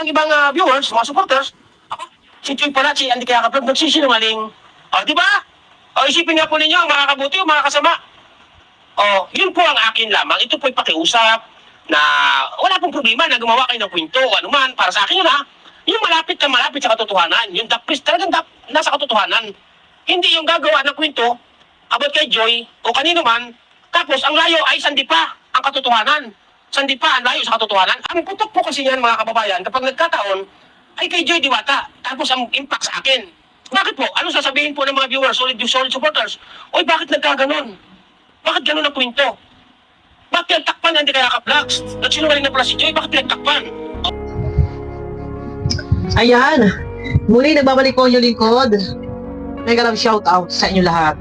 ang ibang viewers, mga supporters, ako, si Choy pala, si Andy kaya ka-vlog, nagsisinungaling. O, di ba? O, isipin nga po ninyo, ang mga kabuti o mga kasama. O, yun po ang akin lamang. Ito po'y pakiusap na wala pong problema na gumawa kayo ng kwento o anuman. Para sa akin yun yung malapit ka malapit sa katotohanan. Yung talagang nasa katotohanan. Hindi yung gagawa ng kwento about kay Joy o kanino man, tapos ang layo ay sandipa ang katotohanan. Sandipa ang layo sa katotohanan. Ang putok po kasi yan mga kababayan, kapag nagkataon, ay kay Joy Diwata. Tapos ang impact sa akin. Bakit po? Ano sasabihin po ng mga viewers, solid supporters? Oy, bakit nagkaganon? Bakit ganun ang kwento? Bakit pinagtakpan hindi kaya ka-vlogs? Nagsinungaling na pala si Joy, bakit pinagtakpan? Ayan, muli nagbabalik po yung lingkod. Mega love shout out sa inyo lahat.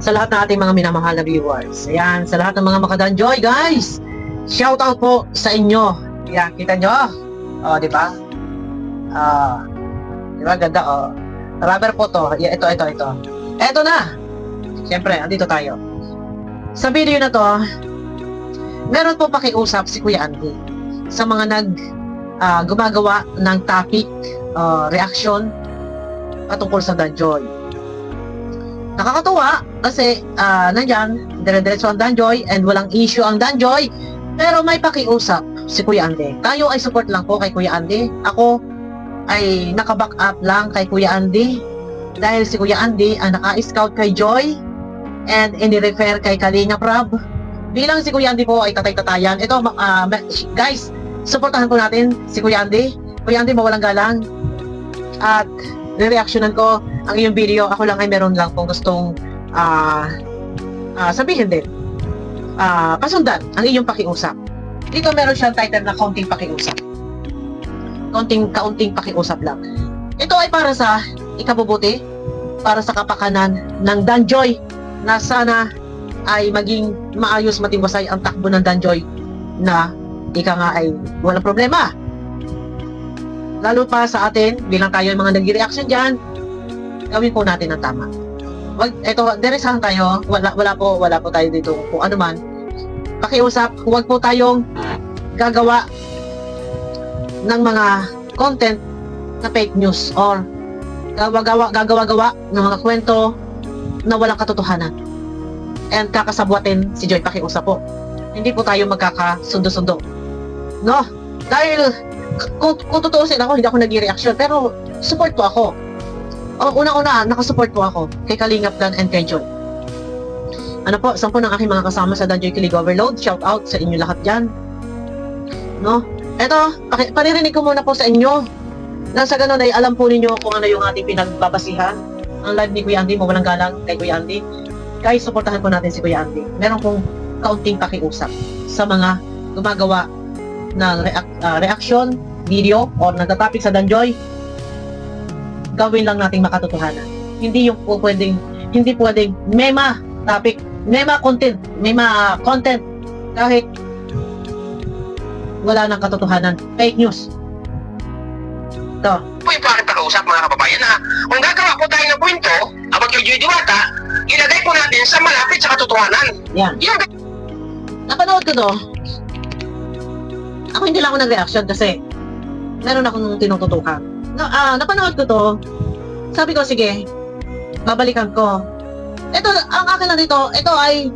Sa lahat ng ating mga minamahal na viewers. Ayan, sa lahat ng mga makadanjoy, guys. Shout out po sa inyo. Ayan, kita nyo? O, di ba? Di ba? Ganda, o. Rubber po to. Ito. Ito na. Siyempre, andito tayo. Sa video na to, meron po pakiusap si Kuya Andy sa mga gumagawa ng topic, reaction patungkol sa Danjoy. Nakakatuwa kasi nandyan, dire-diretso ang Danjoy and walang issue ang Danjoy, pero may pakiusap si Kuya Andy. Tayo ay support lang po kay Kuya Andy. Ako ay naka-back up lang kay Kuya Andy dahil si Kuya Andy ang naka-scout kay Joy and ini-refer kay Kalinga Prab. Bilang si Kuya Andy po ay tatay-tatayan. Ito, guys, supportahan po natin si Kuya Andy. Kuya Andy, mawalang galang. At re-reactionan ko ang iyong video. Ako lang ay meron lang pong gustong sabihin din. Pasundan ang iyong pakiusap. Dito meron siyang title na kaunting pakiusap. Kaunting pakiusap lang. Ito ay para sa ikabubuti, para sa kapakanan ng Danjoy, na sana ay maging maayos, matiwasay ang takbo ng Danjoy na ika nga ay walang problema. Lalo pa sa atin, bilang tayo yung mga nag-reaction dyan, gawin po natin ang tama. Deresahan tayo, wala po tayo dito kung ano man. Pakiusap, huwag po tayong gagawa ng mga content na fake news or gagawa ng mga kwento na walang katotohanan and kakasabwatin si Joy. Pakiusap po, hindi po tayo magkakasundo-sundo, no? Dahil kung tutuusin ako, hindi ako nag-reaction, pero support po ako. Unang-una, nakasupport po ako kay Kalinga Plan and kay Joy. Ano po, 10 ng aking mga kasama sa Danjoy Kilig Overload. Shout out sa inyo lahat dyan, no? Eto, paririnig ko muna po sa inyo na sa ganun ay alam po ninyo kung ano yung ating pinagbabasihan. Ang live ni Kuya Andy, mawalang galang kay Kuya Andy. Guys, supportahan po natin si Kuya Andy. Meron pong kaunting pakiusap sa mga gumagawa ng reaction video or nagtatopic sa Danjoy. Gawin lang nating makatotohanan. Hindi pwedeng mema topic, mema content kahit wala nang katotohanan. Fake news. Ito. Po yung pakiusap mga kababayan na kung gagawa po tayo ng kwento about kay Joy Diwata, ilagay po natin sa malapit sa katotohanan. Yan. Napanood ko to. Ako hindi lang ako nag-reaction kasi meron akong tinututukan. Napanood ko to. Sabi ko, sige, babalikan ko. Ito, ang akin lang dito, ito ay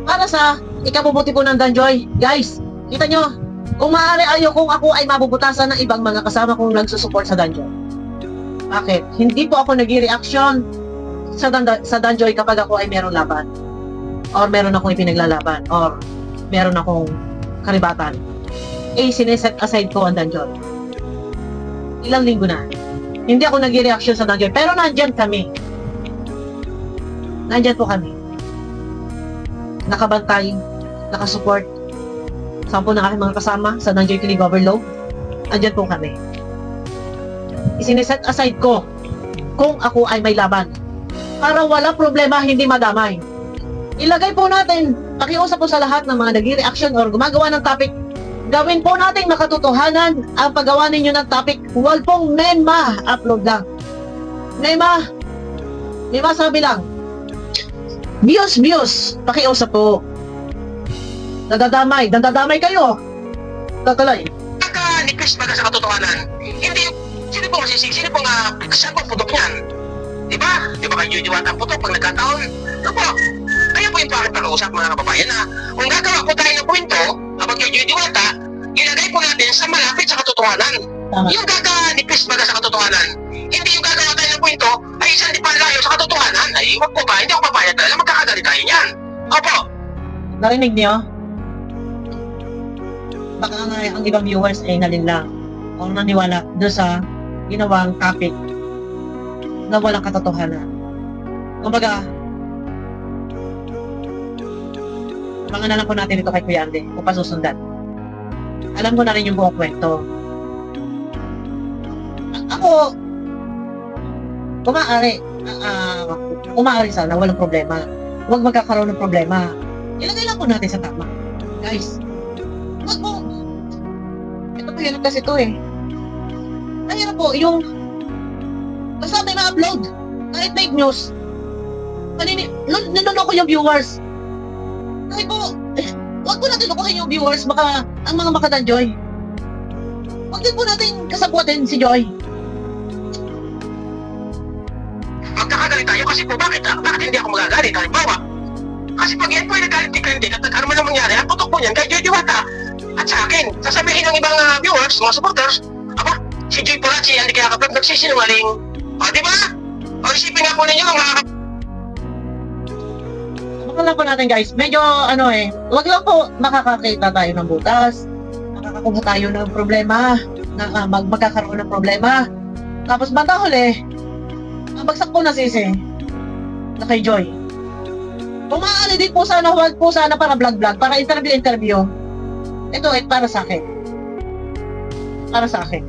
para sa ikabubuti po ng Danjoy. Guys, kita nyo, kung maaari kung ako ay mabubutasan ng ibang mga kasama kong nagsusupport sa Danjoy. Bakit? Hindi po ako nag-reaction sa Danjoy kapag ako ay meron laban. Or meron akong ipinaglalaban. Or meron akong karibatan. Sineset aside ko ang Danjoy. Ilang linggo na. Hindi ako nag-reaction sa Danjoy. Pero nandyan kami. Nandyan po kami. Nakabantay. Nakasupport. 10 ng aking mga kasama sa Danjoy Kilig Overload. Andyan po kami. Isineset aside ko kung ako ay may laban. Para wala problema, hindi madamay. Ilagay po natin, pakiusap po sa lahat ng mga nag-reaction or gumagawa ng topic, gawin po natin makatotohanan ang paggawa ninyo ng topic. Huwag pong mema upload lang. Mema sabi lang. Views, pakiusap po. Nadadamay kayo. Tatalay. Ni nipis baga sa katotohanan. Hindi yung, sino pong masisig, sino pong, saan pong putok niyan? Diba? Di ba kayo Diwata ang putok pag nagkataon? Ano po? Kaya po yung bakit pag-uusap mga kababayan na kung gagawa po tayo ng kwento kapag kayo Diwata, ilagay po natin sa malapit sa katotohanan. Tama. Yung gaganipis baga sa katotohanan. Hindi yung gagawa tayo ng kwento ay isang di pa layo sa katotohanan. Ay, wag po ba? Hindi ako papayag talaga. Magkakagali tayo niyan. Opo. Narinig niyo? Baka nga ang ibang viewers ay nalinlang o naniwala doon sa ginawang topic na walang katotohanan. Kumbaga, mga na lang po natin ito kay Kuya Andy kung pasusundan. Alam ko na rin yung buong kwento. Ako, umaari sana, walang problema. Huwag magkakaroon ng problema. Ilagay lang po natin sa tama. Guys, wag po. Ito po yun kasi ito eh. Mahirap po, yung basta may ma-upload. Kahit fake news. Niloloko yung viewers. Kahit po, wag po natin lokohin yung viewers, baka ang mga makadanjoy. Wag din po natin kasabuatin si Joy. Magkakagali tayo kasi po bakit hindi ako magagalit? Halimbawa, kasi pag yan po ay nagalit-galit at ano man ang mangyari, ang putok po niyan kay Joy Diwata at sa akin. Sasabihin ng ibang viewers, mga supporters, aba, si Joy Polachi, hindi kaya kapag nagsisinungaling. O, di ba? O, isipin nga po ninyo ang mga Baka lang po natin guys, medyo wag lang po makakakita tayo ng butas. Makakakuha tayo ng problema, na magkakaroon ng problema. Tapos banda huli, bagsak po na sisi na kay Joy. Kung maaari din po sana, huwag po sana para vlog-vlog, para interview. Ito ay para sa akin. Para sa akin.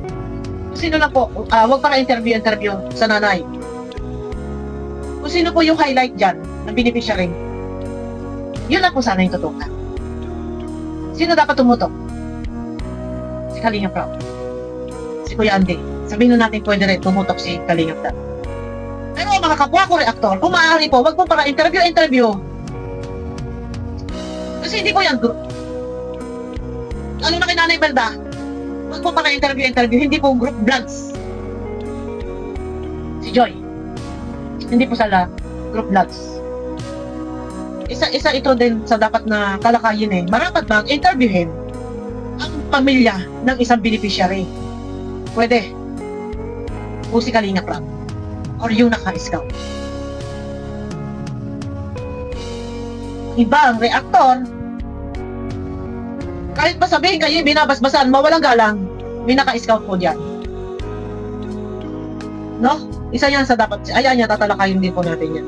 Sino lang po, huwag para interview sa nanay. Kung sino po yung highlight dyan, na beneficiary, yun lang po sana yung tutukan. Sino dapat tumutok? Si Kalinga Prab. Si Kuya Andy. Sabihin na natin pwede rin tumutok si Kalinga Prab. Pero mga kapwa ko reaktor, kung maaari po, wag po para interview. Kasi hindi po yan group. Ano na kay Nanay Belda? Wag po para interview, hindi po group vlogs. Si Joy. Hindi po sila group vlogs. Isa ito din sa dapat na kalakayin eh. Marapat bang interviewin ang pamilya ng isang beneficiary? Pwede. O si Kalinga Prab. Or yung naka-scout. Ibang reaktor, kahit pa sabihin kayo binabasbasan, mawalang galang, may naka-scout po dyan. No? Isa yan sa dapat, ayan yan, tatalakayin din po natin yan.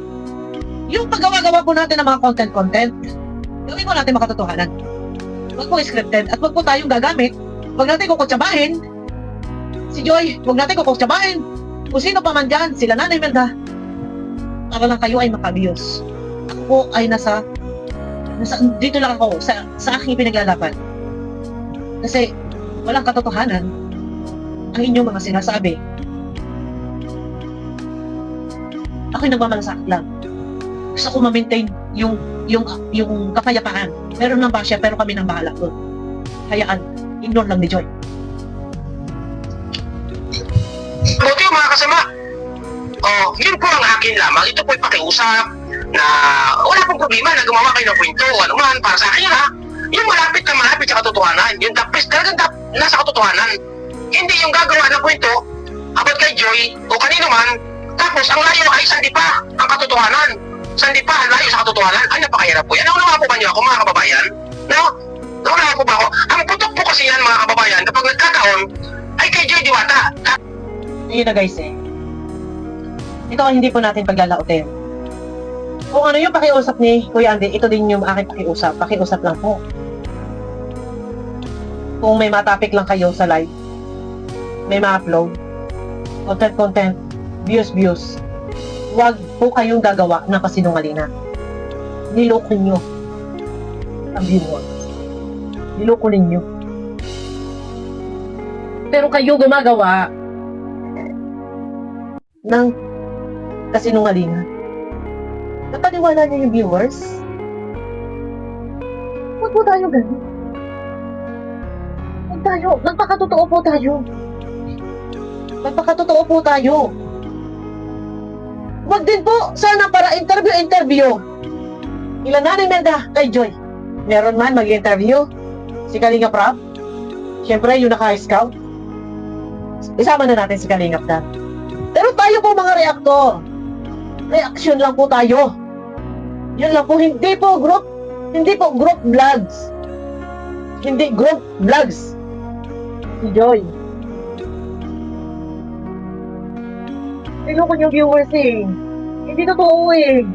Yung paggawa-gawa po natin ng mga content, gawin po natin makatotohanan. Huwag po scripted at huwag po tayong gagamit. Huwag natin kukutsabahin. Si Joy, huwag natin kukutsabahin. Kung sino pa man dyan, sila Nanay Melda. Para lang kayo ay makabiyos. Ako po ay dito lang ako, sa aking pinaglalaban. Kasi walang katotohanan ang inyong mga sinasabi. Ako'y nagmamalasakit lang. Gusto ko ma-maintain yung kapayapaan. Meron ng basya, pero kami nang bahala doon. Hayaan, ignore lang ni Joy. Buti yung mga kasama. Oh, yun po ang akin lamang. Ito po'y pakiusap na wala pong problema na gumawa kayo ng kwento. Ano man, para sa akin yun ha. Yung malapit sa katotohanan. Yung talagang nasa katotohanan. Hindi yung gagawa ng kwento about kay Joy o kanino man. Tapos ang layo ay sandi pa ang katotohanan. Sandi pa ang layo sa katotohanan. Ay, napakahirap po yan. Nauna po ba niyo ako mga kababayan? No? Nauna po ba ako? Ang putok po kasi yan mga kababayan kapag nagkataon ay kay Joy Diwata. Ayun na guys eh. Ito ang hindi po natin paglalautin. Kung ano yung pakiusap ni Kuya Andy, ito din yung aking pakiusap. Pakiusap lang po. Kung may matapik lang kayo sa live, may ma-upload, content, views, huwag po kayong gagawa ng kasinungalingan. Niloko nyo ang viewers. Niloko ninyo. Pero kayo gumagawa ng kasinungalingan. Napaniwala niyo yung viewers? Huwag po tayo ganun. Huwag tayo. Magpakatotoo po tayo. Magpakatotoo po tayo. Wag din po, sana para interview. Ilan na ni Melda kay Joy? Meron man mag-interview. Si Kalinga Prab. Siyempre, yung naka-scout. Isama na natin si Kalinga Prab. Pero tayo po mga reaktor. Reaction lang po tayo. Yun lang po, hindi po group vlogs. Hindi group vlogs. Si Joy. Tingnan ko yung viewers eh. Hindi totoo eh.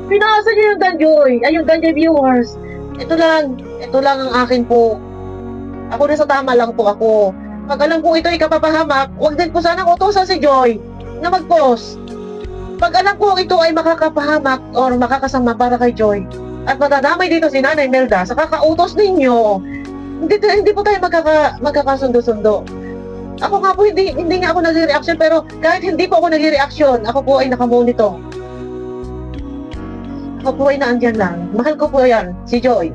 Pinasa niyo yung Danjoy. Ay, yung Danjoy viewers. Ito lang ang akin po. Ako na sa tama lang po ako. Pag alam ko ito ay kapapahamak, huwag din po sanang utosan si Joy na mag-post. Pag alam ko ito ay makakapahamak or makakasama para kay Joy at matadamay dito si Nanay Melda sa kakautos ninyo, hindi po tayo magkakasundo-sundo. Ako nga po, hindi nga ako nag-reaction, pero kahit hindi po ako nag-reaction, ako po ay nakamonitor. Ako po ay naandyan lang. Mahal ko po yan, si Joy.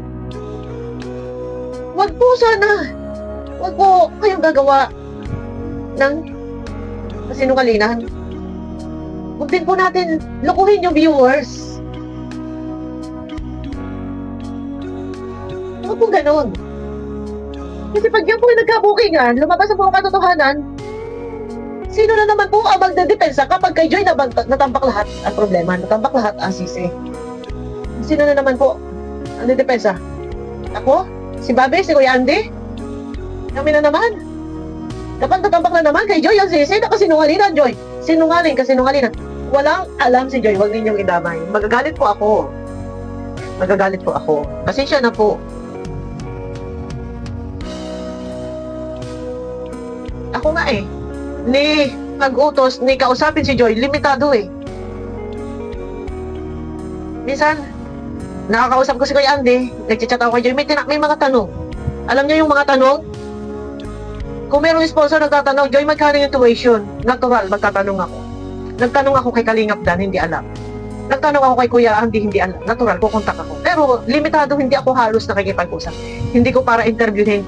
Wag po kayong gagawa ng sinungalingan. Huwag din po natin lukuhin yung viewers. Huwag po ganun. Kasi pag yan po ay nagkabukingan, lumabas ang mga katotohanan, sino na naman po ang magdedepensa kapag kay Joy natambak lahat ang problema, natambak lahat ang sisi? Sino na naman po ang dedepensa? Ako? Si Bobby? Si Kuya Andy? Kami na naman. Kapag natambak na naman kay Joy ang sisi, nakasinungalingan Joy. Sinungaling, kasinungalingan. Walang alam si Joy, huwag ninyong idamay. Magagalit po ako. Pasensya na po. Ako nga eh. Ni nag-utos, ni kausapin si Joy, limitado eh. Minsan, nakakausap ko si Kuya Andy, nagchat ako kay Joy, may mga tanong. Alam niyo yung mga tanong? Kung mayroong sponsor nagtatanong, Joy, magkano yung tuition? Natural, magtatanong ako. Nagtanong ako kay Kalingap Dan, hindi alam. Nagtanong ako kay Kuya Andy, hindi alam. Natural, kukontak ako. Pero limitado, hindi ako halos nakikipag-usap. Hindi ko para interviewin.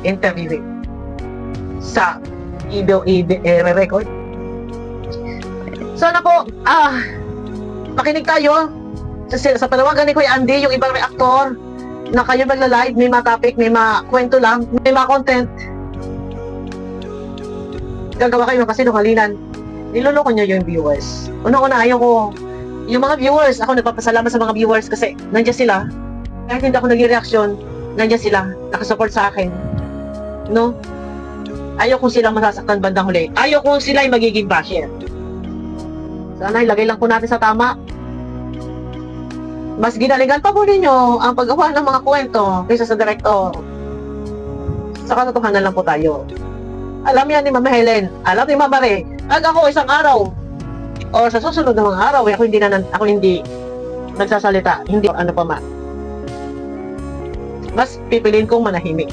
Sa i-record. Sana po, makinig tayo sa panawagan ni Kuya Andy, yung ibang reaktor na kayo magla-live, may mga topic, may mga kwento lang, may mga content. Gagawa kayo ng kasinungalingan. Niloloko nyo yung viewers. Unang-una, ayaw ko, yung mga viewers, ako nagpapasalamat sa mga viewers kasi nandiyan sila. Kahit hindi ako nag-reaction, nandiyan sila, nakasupport sa akin. No? Ayaw kong silang masasaktan bandang huli. Ayaw kong sila ay magiging basher. Sana ilagay lang po natin sa tama. Mas ginalingan pa po ninyo ang paggawa ng mga kwento kaysa sa direktor. Sa katotohanan lang po tayo. Alam yan ni Mama Helen, alam ni Mama Ray, pag ako isang araw o sa susunod na mga araw, ako hindi nagsasalita, hindi ano pa man. Mas pipiliin kong manahimik.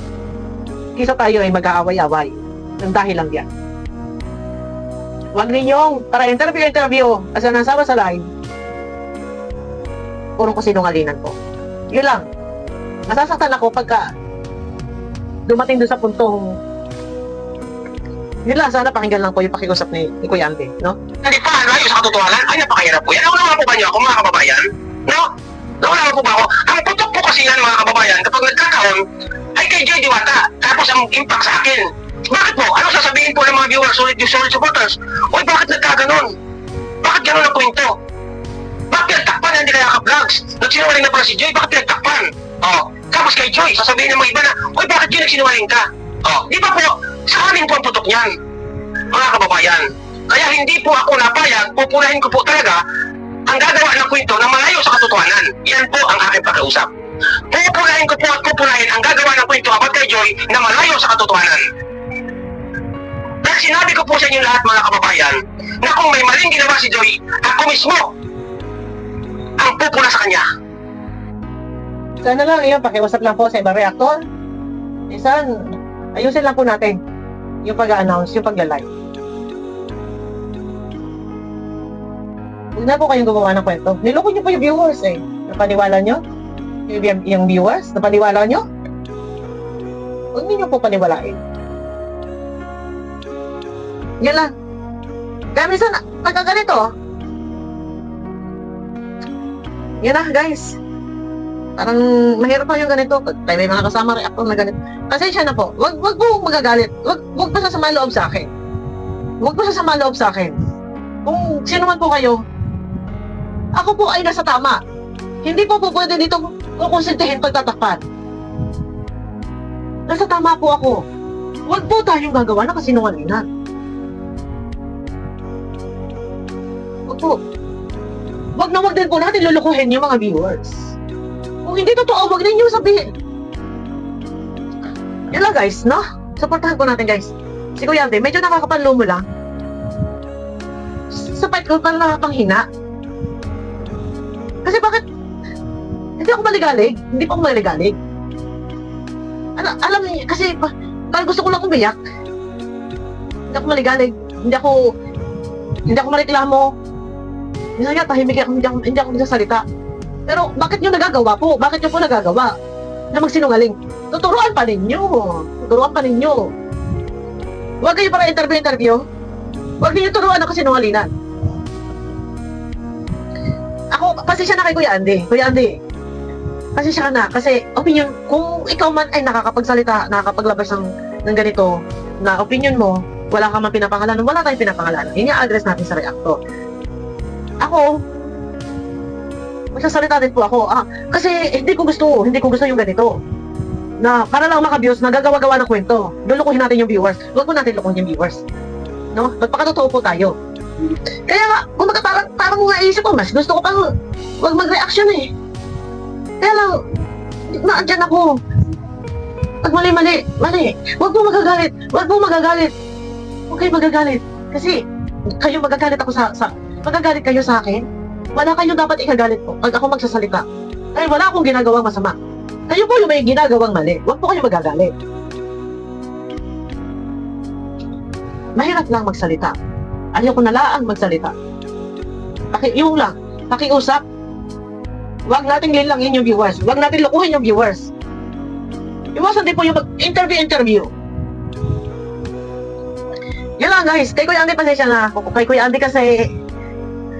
Kisa tayo ay mag-aaway-away. Nang dahil lang yan. Huwag ninyong para interview asa nasama sa live. Purong kasinungalingan ko. Yun lang. Nasasaktan ako pagka dumating doon sa puntong yun lang, sana pakinggan lang po yung pakiusap ni Kuya Andy, no? Hindi pa, layo sa katotohanan, ay napakahirap po yan. Nawala po ba niyo ako mga kababayan? No? Nawala po ba ako? Ang putok po kasi yan mga kababayan, kapag nagkakaroon, ay kay Joy Diwata, tapos ang impact sa akin. Bakit po? Ano sasabihin po ng mga viewers, solid supporters? Uy, bakit nagkaganon? Bakit gano'n ang kwento? Bakit pinagtakpan hindi kaya ka-vlogs? Nagsinungaling na pala si Joy, bakit pinagtakpan? Tapos kay Joy, sasabihin ng mga iba na, uy, bakit Joy nagsinungaling ka? Di ba po, sa akin po ang putok niyan, mga kababayan. Kaya hindi po ako napayag, pupunahin ko po talaga ang gagawa ng kwento na malayo sa katotohanan. Yan po ang aking pag-kausap. Pupunahin ko po at pupunahin ang gagawa ng kwento about kay Joy na malayo sa katotohanan. Dahil sinabi ko po sa inyo lahat mga kababayan na kung may maling ginawa si Joy, ako mismo ang pupuna sa kanya. Sana lang, yun, pakiusap lang po sa ibang reaktor. Isan, ayusin lang po natin yung pag-a-announce, yung pagla-live. Huwag na po kayong gumawa ng kwento. Niloko nyo po yung viewers eh. Napaniwala nyo? Yung viewers, napaniwala nyo? Huwag ninyo po paniwalain. Yan lang. Kaya minsan, nagkaganito. Yan na, guys. Parang mahirap pa yung ganito. Tayo may mga kasama reactor na ganito. Pasensya na po. Wag po magagalit. Wag pa sasama loob sa akin. Wag pa sasama loob sa akin. Kung sino man po kayo, ako po ay nasa tama. Hindi po pwede dito kukonsintihin pagtatakpan. Nasa tama po ako. Wag po tayong gagawa ng kasinungalingan. Wag po. Wag na wag din po natin lulukuhin yung mga viewers. Kung hindi totoo, wag ninyo sabihin. Yan lang guys, no? Supportahan po natin guys. Si Kuya Ante, medyo nakakapanlumo lang. Sa part ko, parang nakapanghina. Kasi bakit? Hindi ako maligalig. Hindi pa ako maligalig. Alam niyo, kasi parang gusto ko lang umiyak. Hindi ako maligalig. Hindi ako mareklamo. Minsan nga, tahimik ako, hindi ako nagsasalita. Pero bakit nyo nagagawa po? Bakit nyo po nagagawa na magsinungaling? Tuturuan pa ninyo. Tuturuan pa ninyo. Huwag kayo para interview. Huwag ninyo turuan ako sinungalingan. Ako, pasensya na kay Kuya Andy. Kuya Andy, pasensya ka na. Kasi opinion, kung ikaw man ay nakakapagsalita, nakakapaglabas ng ganito, na opinion mo, wala ka man pinapangalanan, wala tayong pinapangalanan. Yun yung address natin sa reactor. Ako, magsasalita din po ako. Kasi hindi ko gusto yung ganito. Na para lang maka-views, nagagawa-gawa ng kwento. Lulukuhin natin yung viewers. Huwag po natin lukuhin yung viewers. No? Magpakatotoo po tayo. Kaya nga, parang naisip ko, mas gusto ko pang wag mag-reaction eh. Kaya lang, naandyan ako. Pag mali. Huwag po magagalit. Huwag kayo magagalit. Kasi, kayo magagalit ako magagalit kayo sa akin. Wala kayong dapat ikagalit po pag ako magsasalita. Ay, wala akong ginagawang masama. Kayo po yung may ginagawang mali. Huwag po kayo magagalit. Mahirap lang magsalita. Ayoko na laang magsalita. Yung lang, pakiusap. Huwag nating lilangin yung viewers. Huwag natin lukuhin yung viewers. Iwasan din po yung mag-interview. Yan lang guys. Kay Kuya Andy, pasensya na ako. Kay Kuya Andy kasi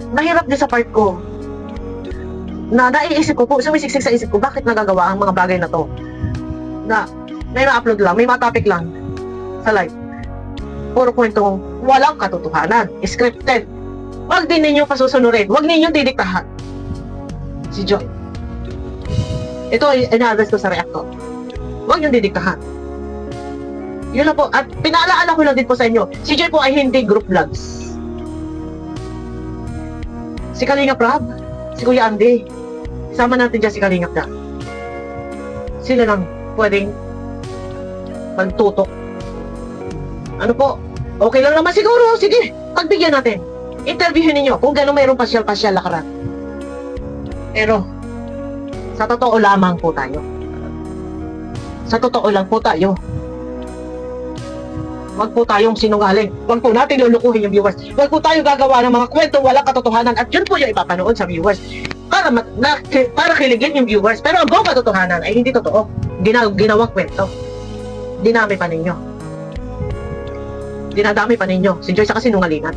mahirap din sa part ko. Na naiisip ko po, sumisiksik sa isip ko, bakit nagagawa ang mga bagay na to? Na may ma-upload lang, may ma-topic lang sa live. Puro kwento, walang katotohanan. Scripted. Huwag din ninyo pasusunurin. Huwag ninyo didiktahan. Si Joy. Ito ay ina-address ko sa reactor. Huwag nyo didiktahan. Yun lang po. At pinaalaala ko lang din po sa inyo, si Joy po ay hindi group vlogs. Si Kalingap Rab, si Kuya Andy, isama natin dyan si Kalingap na. Sila lang pwedeng magtutok. Ano po? Okay lang naman siguro. Sige, pagbigyan natin. Interviewin ninyo kung gano'n mayroong pasyal-pasyal lakaran. Pero, sa totoo lamang po tayo. Sa totoo lang po tayo. Huwag po tayong sinungaling. Huwag po natin lulukuhin yung viewers. Huwag po tayong gagawa ng mga kwento walang katotohanan at yun po yung ipapanood sa viewers. Para kiligin yung viewers. Pero ang buong katotohanan ay hindi totoo. Ginawang kwento. Dinami pa ninyo. Dinadami pa ninyo. Si Joy sa kasinungalingan.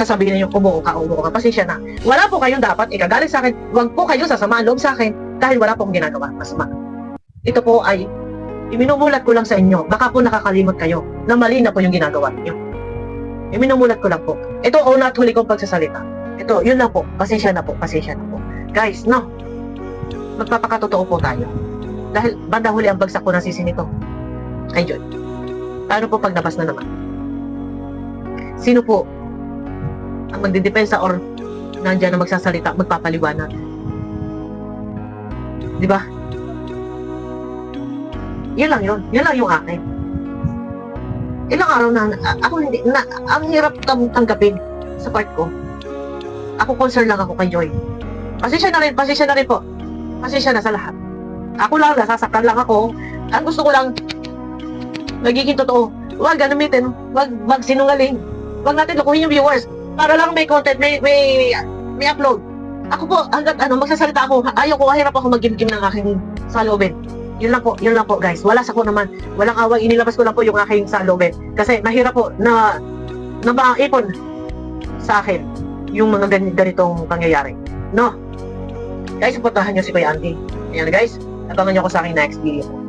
Sasabihin ninyo, umuo ka. Pasensya na. Wala po kayong dapat ikagalit sa akin. Huwag po kayo sasama loob sa akin dahil wala pong ginagawa. Masama. Ito po ay iminumulat ko lang sa inyo. Baka po nakakalimot kayo na mali na po yung ginagawa niyo. Iminumulat ko lang po. Ito una at huli kong pagsasalita. Ito, yun lang po. Pasensya na po. Guys, no. Magpapakatotoo po tayo. Dahil banda huli ang bagsak ko ng sisi nito. Kay Joy. Paano po pag nabas na naman? Sino po ang magdidepensa or nandiyan na magsasalita, magpapaliwanag? Di ba? Yan lang yung akin. Ilang araw na, ako hindi, ang hirap tanggapin sa part ko. Ako concern lang ako kay Joy. Pasensya na rin po. Pasensya na sa lahat. Ako lang, nasasaktan lang ako. Ang gusto ko lang, nagiging totoo. Huwag gamitin, huwag magsinungaling. Huwag natin lukuhin yung viewers. Para lang may content, may upload. Ako po, hanggat magsasalita ako, ayaw ko, hirap ako mag-gim-gim ng aking salobin. Yun lang po guys. Wala sa ko naman. Walang away. Inilabas ko lang po yung aking salobin. Kasi mahirap po na maipon sa akin yung mga ganitong pangyayari. No? Guys, supportahan nyo si Kuya Andy. Ayan guys. Abangan nyo ako sa aking next video.